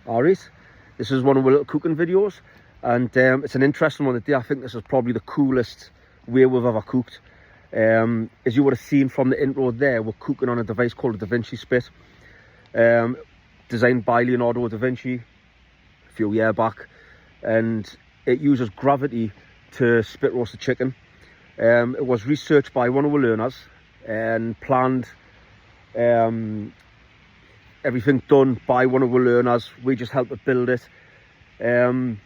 Alright, this is one of our little cooking videos, and it's an interesting one today. I think this is probably the coolest way we've ever cooked. As you would have seen from the intro there, we're cooking on a device called the Vinci Spit, designed by Leonardo da Vinci a few years back, and it uses gravity to spit roast the chicken. It was researched by one of our learners and planned, everything done by one of our learners. We just helped to build it, and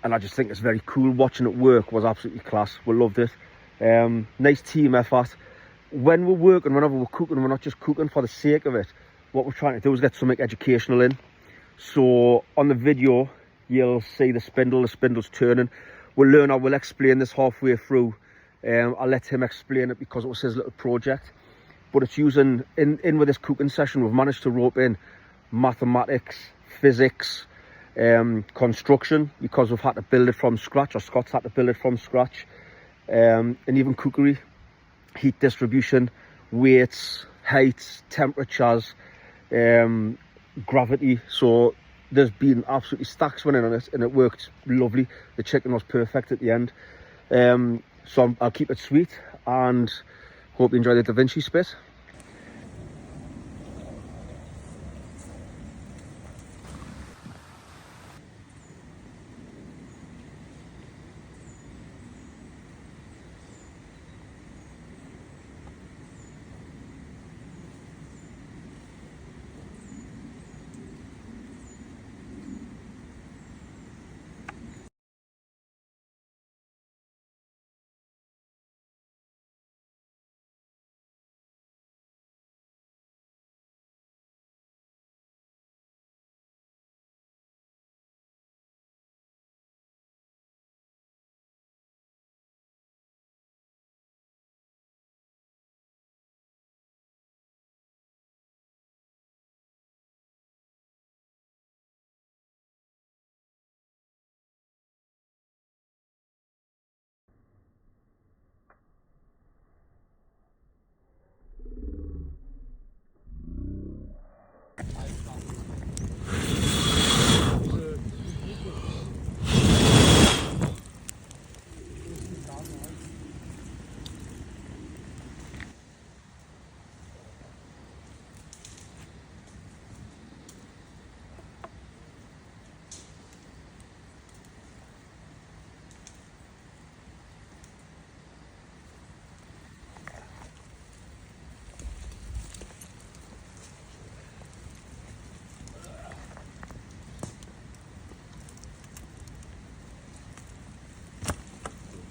I just think it's very cool. Watching it work was absolutely class. We loved it. Nice team effort. When we're working, whenever we're cooking, we're not just cooking for the sake of it. What we're trying to do is get something educational in. So on the video you'll see the spindle's turning. We'll learn, I will explain this halfway through. I'll let him explain it because it was his little project. But it's using, in with this cooking session, we've managed to rope in mathematics, physics, construction, because we've had to build it from scratch, or Scott's had to build it from scratch, and even cookery, heat distribution, weights, heights, temperatures, gravity. So there's been absolutely stacks running on it, and it worked lovely. The chicken was perfect at the end. So I'll keep it sweet, and hope you enjoy the Da Vinci Spit.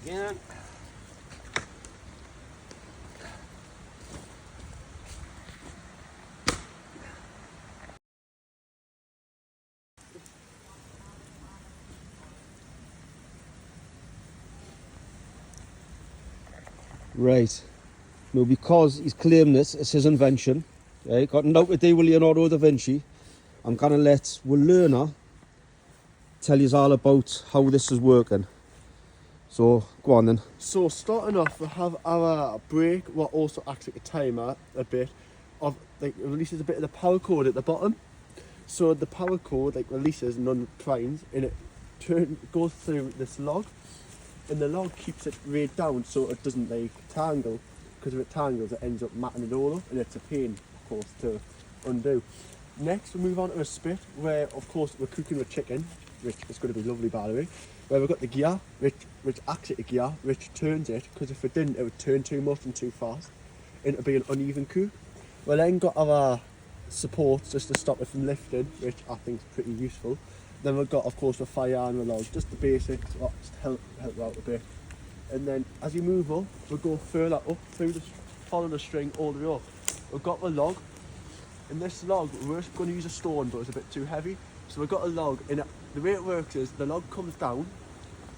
Yeah. Right. Now, because he's claimed this, it's his invention, right? Got nothing to do with Leonardo da Vinci. I'm gonna let our learner tell you all about how this is working. So go on then. So starting off, we have our brake, what also acts like a timer a bit of, like, releases a bit of the power cord at the bottom. So the power cord like releases non-primes, and it goes through this log, and the log keeps it right down so it doesn't like tangle, because if it tangles it ends up matting it all up, and it's a pain of course to undo. Next we move on to a spit, where of course we're cooking with chicken, which is going to be lovely by the way, where we've got the gear which acts like a gear which turns it, because if it didn't it would turn too much and too fast and it'd be an uneven cook. We then got our supports just to stop it from lifting, which I think is pretty useful. Then we've got of course the fire and the log, just the basics, just help out a bit. And then as you move up, we'll go further up through the, follow the string all the way up. We've got the log, and this log we're going to use a stone, but it's a bit too heavy, so we've got a log, and the way it works is the log comes down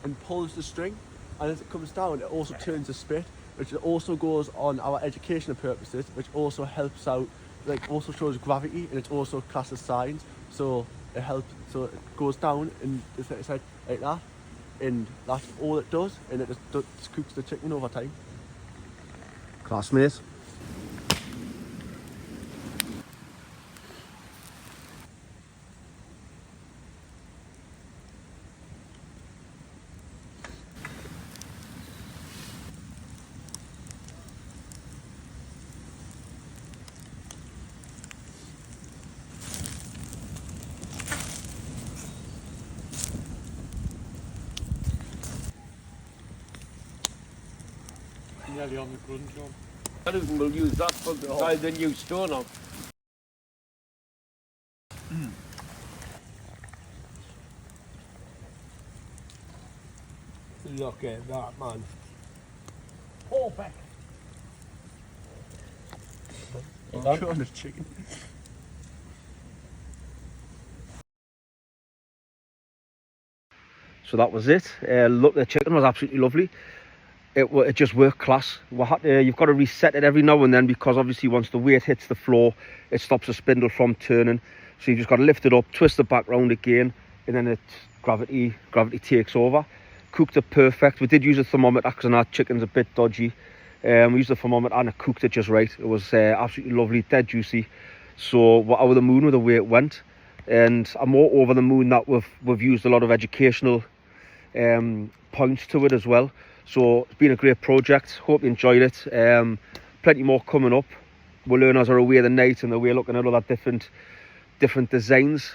and pulls the string, and as it comes down it also turns the spit, which also goes on our educational purposes, which also helps out, like also shows gravity, and it's also classed as science, so it helps, so it goes down and it's like that, and that's all it does, and it just cooks the chicken over time. Classmates. nearly on the front job. We'll use that for the new stone on. Look at that, man. Perfect. I'm trying to chicken. So that was it. Look, the chicken was absolutely lovely. It just worked class. You've got to reset it every now and then, because obviously once the weight hits the floor, it stops the spindle from turning. So you just got to lift it up, twist it back round again, and then gravity takes over. Cooked it perfect. We did use a thermometer because our chicken's a bit dodgy. We used the thermometer and it cooked it just right. It was absolutely lovely, dead juicy. So we're over the moon with the way it went, and I'm more over the moon that we've used a lot of educational points to it as well. So it's been a great project. Hope you enjoyed it. Plenty more coming up. We'll learn as we're away the night, and we're looking at other different designs,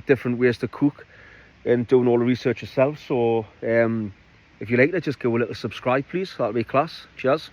different ways to cook, and doing all the research yourself. So if you like it, just give a little subscribe, please. That'll be class. Cheers.